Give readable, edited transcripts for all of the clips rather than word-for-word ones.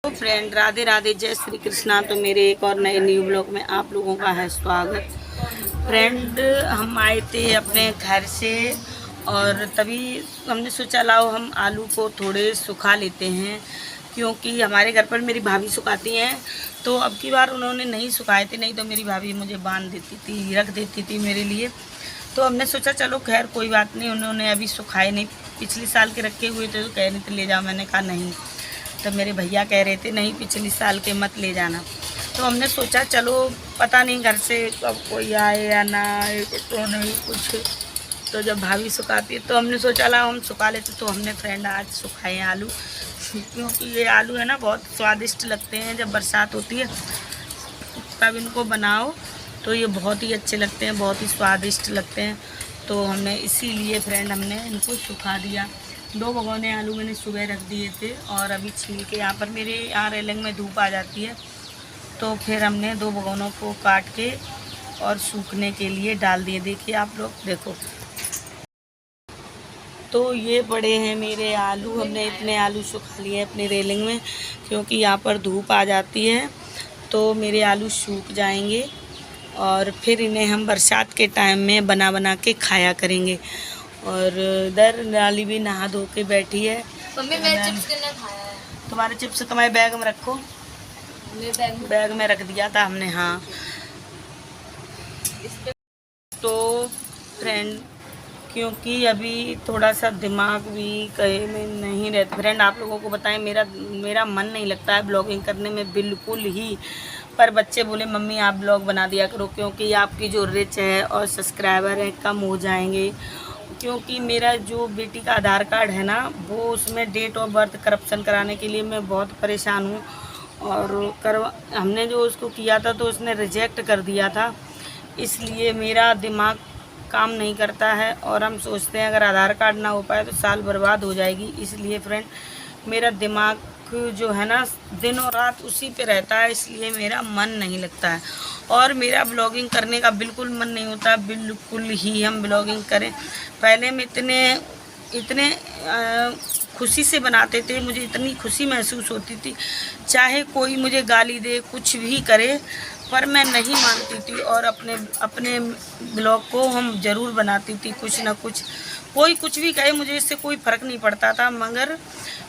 तो फ्रेंड राधे राधे, जय श्री कृष्णा। तो मेरे एक और नए न्यू ब्लॉग में आप लोगों का है स्वागत। फ्रेंड हम आए थे अपने घर से और तभी हमने सोचा लाओ हम आलू को थोड़े सुखा लेते हैं, क्योंकि हमारे घर पर मेरी भाभी सुखाती हैं। तो अब की बार उन्होंने नहीं सुखाए थे, नहीं तो मेरी भाभी मुझे बांध देती थी, रख देती थी मेरे लिए। तो हमने सोचा चलो खैर कोई बात नहीं, उन्होंने अभी सुखाए नहीं। पिछले साल के रखे हुए थे तो कह रहे थे ले जाओ, मैंने कहा नहीं। तो मेरे भैया कह रहे थे नहीं पिछले साल के मत ले जाना। तो हमने सोचा चलो पता नहीं घर से कब कोई आए या ना आए, तो नहीं कुछ। तो जब भाभी सुखाती है तो हमने सोचा ला हम सुखा लेते। तो हमने फ्रेंड आज सुखाए हैं आलू, क्योंकि ये आलू है ना बहुत स्वादिष्ट लगते हैं। जब बरसात होती है तब इनको बनाओ तो ये बहुत ही अच्छे लगते हैं, बहुत ही स्वादिष्ट लगते हैं। तो हमने इसीलिए फ्रेंड हमने इनको सुखा दिया। 2 भगोने आलू मैंने सुबह रख दिए थे और अभी छील के यहाँ पर मेरे यहाँ रेलिंग में धूप आ जाती है, तो फिर हमने 2 भगोनों को काट के और सूखने के लिए डाल दिए। देखिए आप लोग देखो, तो ये बड़े हैं मेरे आलू। हमने इतने आलू सुखा लिए अपनी रेलिंग में, क्योंकि यहाँ पर धूप आ जाती है तो मेरे आलू सूख जाएंगे और फिर इन्हें हम बरसात के टाइम में बना बना के खाया करेंगे। और इधर नाली भी नहा धो के बैठी है। मम्मी मैं चिप्स करना खाया है। तुम्हारे चिप्स तुम्हारे बैग में रखो, बैग में रख दिया था हमने। हाँ तो फ्रेंड क्योंकि अभी थोड़ा सा दिमाग भी कहे में नहीं रहता। फ्रेंड आप लोगों को बताएं, मेरा मन नहीं लगता है ब्लॉगिंग करने में बिल्कुल ही। पर बच्चे बोले मम्मी आप ब्लॉग बना दिया करो, क्योंकि आपकी जो रिच है और सब्सक्राइबर हैं कम हो जाएंगे। क्योंकि मेरा जो बेटी का आधार कार्ड है ना, वो उसमें डेट ऑफ बर्थ करप्शन कराने के लिए मैं बहुत परेशान हूँ। और हमने जो उसको किया था तो उसने रिजेक्ट कर दिया था, इसलिए मेरा दिमाग काम नहीं करता है। और हम सोचते हैं अगर आधार कार्ड ना हो पाए तो साल बर्बाद हो जाएगी। इसलिए फ्रेंड मेरा दिमाग जो है ना दिन और रात उसी पे रहता है, इसलिए मेरा मन नहीं लगता है। और मेरा ब्लॉगिंग करने का बिल्कुल मन नहीं होता, बिल्कुल ही हम ब्लॉगिंग करें। पहले मैं इतने खुशी से बनाते थे, मुझे इतनी खुशी महसूस होती थी, चाहे कोई मुझे गाली दे कुछ भी करे, पर मैं नहीं मानती थी। और अपने ब्लॉग को हम ज़रूर बनाती थी, कुछ ना कुछ कोई कुछ भी कहे मुझे इससे कोई फ़र्क नहीं पड़ता था। मगर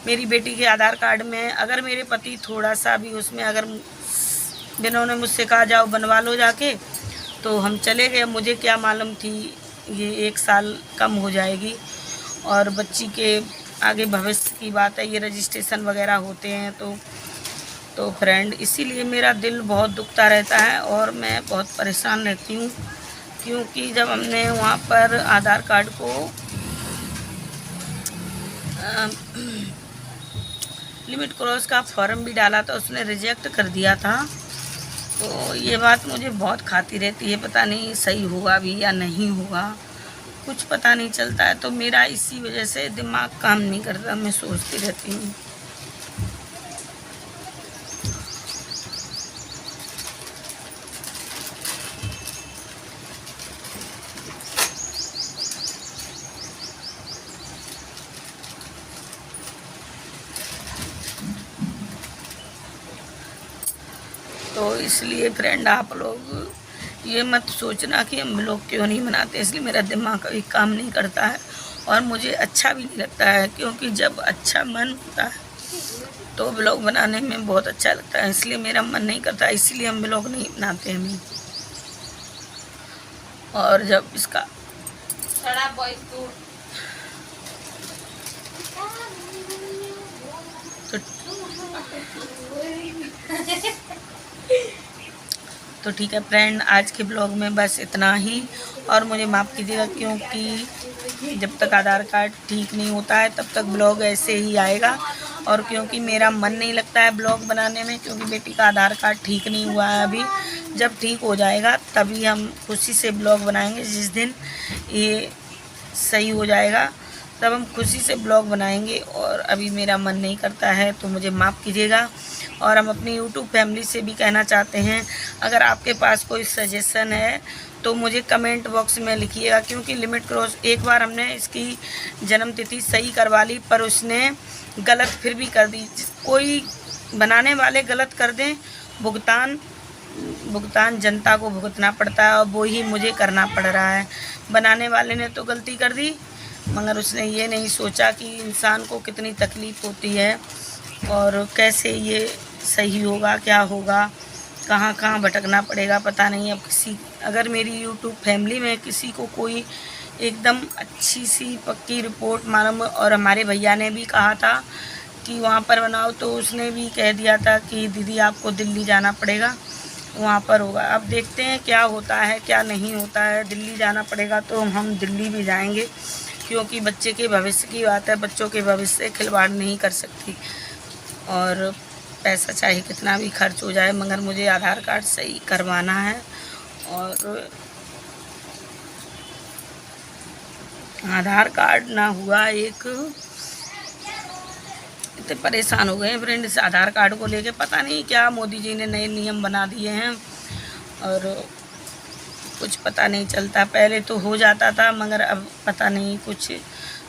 मेरी बेटी के आधार कार्ड में अगर मेरे पति थोड़ा सा भी उसमें अगर जिन्होंने मुझसे कहा जाओ बनवा लो जाके, तो हम चले गए। मुझे क्या मालूम थी ये 1 साल कम हो जाएगी। और बच्ची के आगे भविष्य की बात है, ये रजिस्ट्रेशन वगैरह होते हैं। तो फ्रेंड इसीलिए मेरा दिल बहुत दुखता रहता है और मैं बहुत परेशान रहती हूँ। क्योंकि जब हमने वहाँ पर आधार कार्ड को लिमिट क्रॉस का फॉर्म भी डाला था, उसने रिजेक्ट कर दिया था। तो ये बात मुझे बहुत खाती रहती है, पता नहीं सही होगा भी या नहीं होगा, कुछ पता नहीं चलता है। तो मेरा इसी वजह से दिमाग काम नहीं करता, मैं सोचती रहती हूँ। तो इसलिए फ्रेंड आप लोग ये मत सोचना कि हम ब्लॉग क्यों नहीं बनाते, इसलिए मेरा दिमाग कभी काम नहीं करता है और मुझे अच्छा भी नहीं लगता है। क्योंकि जब अच्छा मन होता है तो ब्लॉग बनाने में बहुत अच्छा लगता है, इसलिए मेरा मन नहीं करता, इसलिए हम ब्लॉग नहीं बनाते हैं। और जब इसका तो ठीक है फ्रेंड, आज के ब्लॉग में बस इतना ही। और मुझे माफ़ कीजिएगा, क्योंकि जब तक आधार कार्ड ठीक नहीं होता है तब तक ब्लॉग ऐसे ही आएगा। और क्योंकि मेरा मन नहीं लगता है ब्लॉग बनाने में, क्योंकि बेटी का आधार कार्ड ठीक नहीं हुआ है अभी। जब ठीक हो जाएगा तभी हम खुशी से ब्लॉग बनाएंगे। जिस दिन ये सही हो जाएगा तब हम खुशी से ब्लॉग बनाएंगे। और अभी मेरा मन नहीं करता है तो मुझे माफ़ कीजिएगा। और हम अपनी यूट्यूब फैमिली से भी कहना चाहते हैं, अगर आपके पास कोई सजेशन है तो मुझे कमेंट बॉक्स में लिखिएगा। क्योंकि लिमिट क्रॉस एक बार हमने इसकी जन्म तिथि सही करवा ली, पर उसने गलत फिर भी कर दी। कोई बनाने वाले गलत कर दें, भुगतान जनता को भुगतना पड़ता है और वो ही मुझे करना पड़ रहा है। बनाने वाले ने तो गलती कर दी, मगर उसने ये नहीं सोचा कि इंसान को कितनी तकलीफ़ होती है और कैसे ये सही होगा, क्या होगा, कहाँ कहाँ भटकना पड़ेगा पता नहीं। अब अगर मेरी यूट्यूब फैमिली में किसी को कोई एकदम अच्छी सी पक्की रिपोर्ट मालूम, और हमारे भैया ने भी कहा था कि वहाँ पर बनाओ, तो उसने भी कह दिया था कि दीदी आपको दिल्ली जाना पड़ेगा, वहाँ पर होगा। अब देखते हैं क्या होता है क्या नहीं होता है। दिल्ली जाना पड़ेगा तो हम दिल्ली भी जाएंगे, क्योंकि बच्चे के भविष्य की बात है, बच्चों के भविष्य से खिलवाड़ नहीं कर सकती। और पैसा चाहे कितना भी खर्च हो जाए, मगर मुझे आधार कार्ड सही करवाना है। और आधार कार्ड ना हुआ, इतने परेशान हो गए हैं फ्रेंड इस आधार कार्ड को लेके। पता नहीं क्या मोदी जी ने नए नियम बना दिए हैं और कुछ पता नहीं चलता। पहले तो हो जाता था, मगर अब पता नहीं, कुछ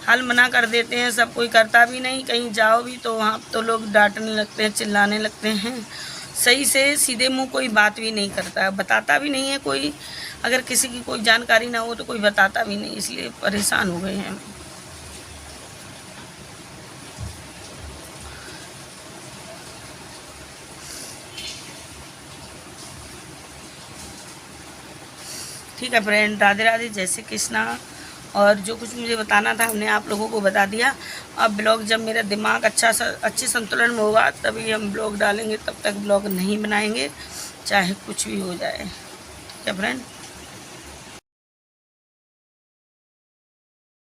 हाल मना कर देते हैं, सब कोई करता भी नहीं। कहीं जाओ भी तो वहाँ तो लोग डांटने लगते हैं, चिल्लाने लगते हैं। सही से सीधे मुंह कोई बात भी नहीं करता, बताता भी नहीं है कोई। अगर किसी की कोई जानकारी ना हो तो कोई बताता भी नहीं, इसलिए परेशान हो गए हैं। ठीक है फ्रेंड, राधे राधे, जय श्री कृष्णा। और जो कुछ मुझे बताना था हमने आप लोगों को बता दिया। अब ब्लॉग जब मेरा दिमाग अच्छे संतुलन में होगा तभी हम ब्लॉग डालेंगे, तब तक ब्लॉग नहीं बनाएंगे, चाहे कुछ भी हो जाए। ठीक है फ्रेंड।